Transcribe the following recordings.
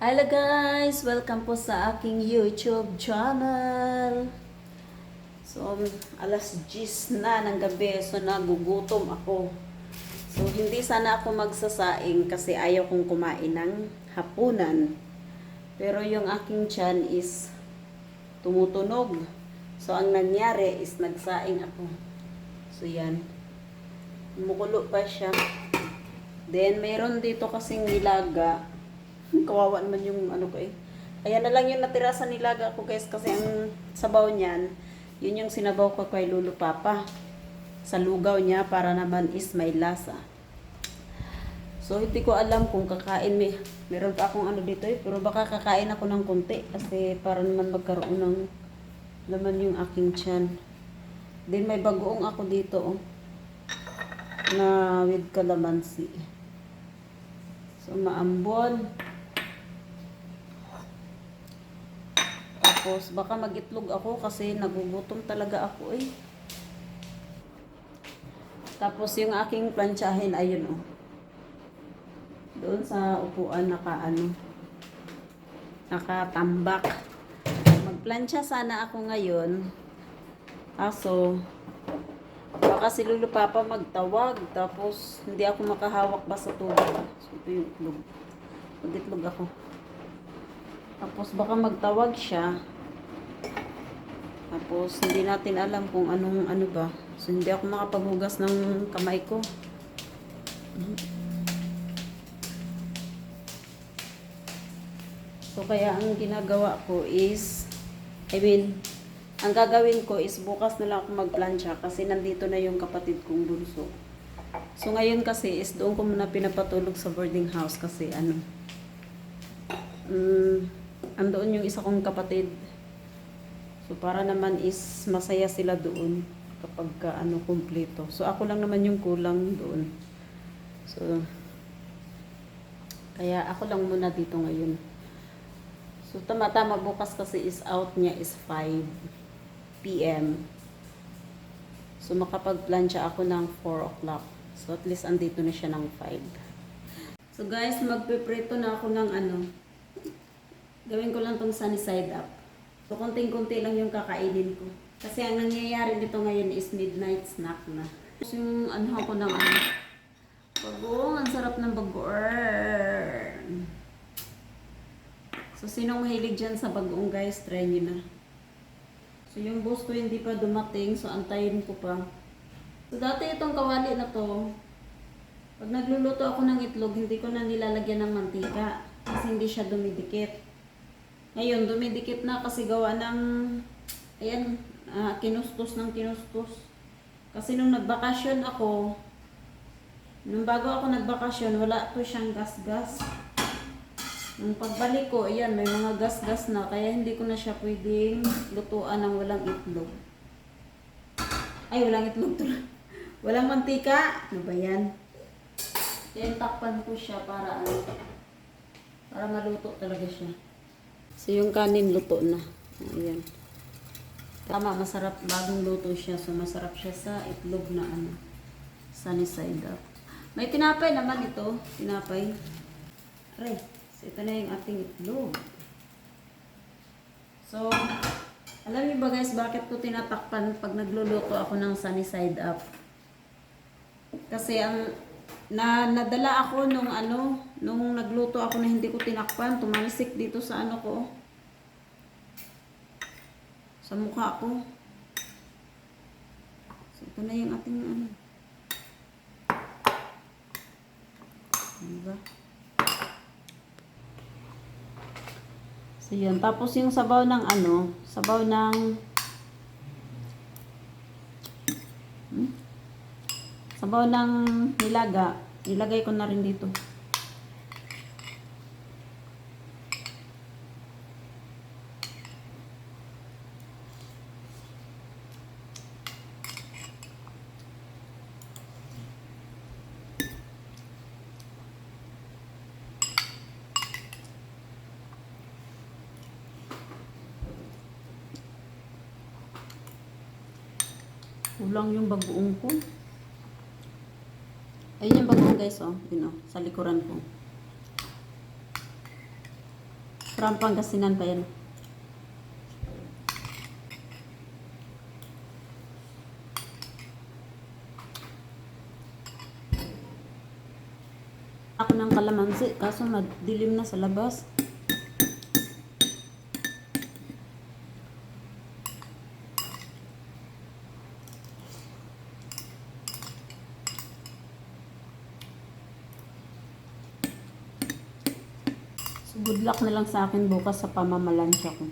Hello guys! Welcome po sa aking YouTube channel. So, alas 10 na ng gabi. So, nagugutom ako. So, hindi sana ako magsasaing kasi ayaw kong kumain ng hapunan. Pero yung aking tiyan is tumutunog. So, ang nangyari is nagsaing ako. So, yan. Kumukulo pa siya. Then, mayroon dito kasing nilaga. Kawawa naman yung ano ko eh. Ayan na lang yung natira sa nilaga ko guys kasi ang sabaw niyan, yun yung sinabaw ko kay Lulu Papa. Sa lugaw niya para naman is may lasa. So hindi ko alam kung kakain meron pa akong ano dito eh, pero baka kakain ako ng konti kasi para naman magkaroon ng laman yung aking tiyan. Then may bagoong ako dito oh, na with calamansi. So maambon. Tapos, baka mag-itlog ako kasi nagugutom talaga ako eh. Tapos, yung aking plantsahin, ayun oh. Doon sa upuan nakatambak. Magplantsa sana ako ngayon. Kaso, baka si Lulu Papa magtawag. Tapos, hindi ako makahawak ba sa tubig. So, ito yung itlog. Mag-itlog ako. Tapos, baka magtawag siya. Tapos, hindi natin alam kung ano ba. So, hindi ako makapaghugas ng kamay ko. So, kaya ang ginagawa ko is, ang gagawin ko is bukas na lang ako magplansya kasi nandito na yung kapatid kong bunso. So, ngayon kasi is doon ko muna pinapatulog sa boarding house kasi andoon yung isa kong kapatid. So, para naman is masaya sila doon kapag kumpleto. So, ako lang naman yung kulang doon. So, kaya ako lang muna dito ngayon. So, tama-tama bukas kasi is out niya is 5 p.m. So, makapag-plancha ako ng 4 o'clock. So, at least andito na siya ng 5. So, guys, magpiprito na ako ng gawin ko lang tong sunny side up. So, konting-konti lang yung kakainin ko. Kasi ang nangyayari dito ngayon is midnight snack na. So, yung ako ng bagoong. Ang sarap ng bagoong. So, sinong mahilig dyan sa bagoong guys, try nyo na. So, yung boss ko hindi pa dumating. So, antayin ko pa. So, dati itong kawali na to, pag nagluluto ako ng itlog, hindi ko na nilalagyan ng mantika. Kasi hindi siya dumidikit. Ngayon, dumidikit na kasi gawa ng, ayan, kinustos ng kinustos. Kasi nung nagbakasyon ako, nung bago ako nagbakasyon, wala to siyang gas-gas. Nung pagbalik ko, ayan, may mga gas-gas na, kaya hindi ko na siya pwedeng lutuan ng walang itlog. Ay, walang itlog to. Walang mantika. Ano ba yan? Kaya takpan ko siya para maluto talaga siya. So, yung kanin luto na. Ayan. Tama, masarap. Bagong luto siya. So, masarap siya sa itlog na sunny side up. May tinapay naman ito. Tinapay. Aray. So, ito na yung ating itlog. So, alam niyo ba guys, bakit ko tinatakpan pag nagluluto ako ng sunny side up? Kasi nadala ako nung nagluto ako na hindi ko tinakpan, tumalsik dito sa ko, sa mukha ko. So, ito na yung ating diba? So, yun. Tapos yung sabaw ng sabaw ng nilaga, ilagay ko na rin dito. Kulang yung bagoong ko. Ayun yung bagoong guys, oh. Yun, oh, sa likuran ko. From Pangasinan pa yan. Ako ng kalamansi, kaso madilim na sa labas. So, good luck na lang sa akin bukas sa pamamalansya ko.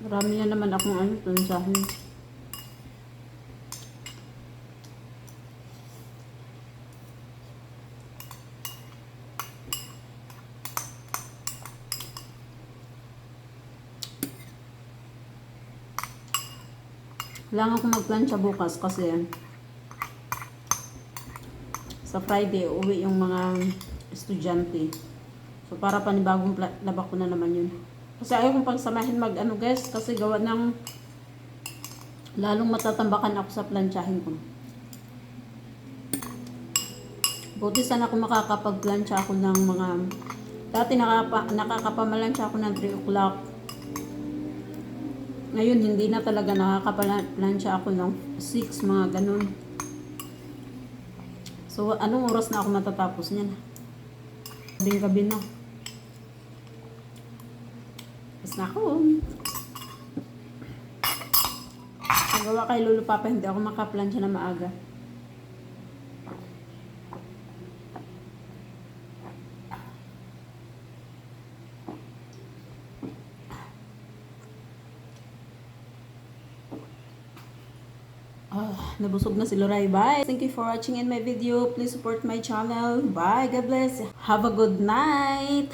Marami na naman akong plansahin. Kailangan ko magplansya bukas kasi sa Friday uwi yung mga estudyante. So para panibagong laba ko na naman yun. Kasi ayaw kong pagsamahin guys, kasi gawa ng lalong matatambakan ako sa plansyahin ko. Buti sana kung makakapagplansya ako ng mga, dati nakakapamalansya ako ng 3 o'clock. Ngayon hindi na talaga nakakaplansya ako ng 6, mga ganun. So anong oras na ako matatapos niyan? Gabi na. Tapos na ako. Nagawa kay Lolo Papa, hindi ako makaplansya na maaga. Nabusog na si Loray. Bye! Thank you for watching in my video. Please support my channel. Bye! God bless! Have a good night!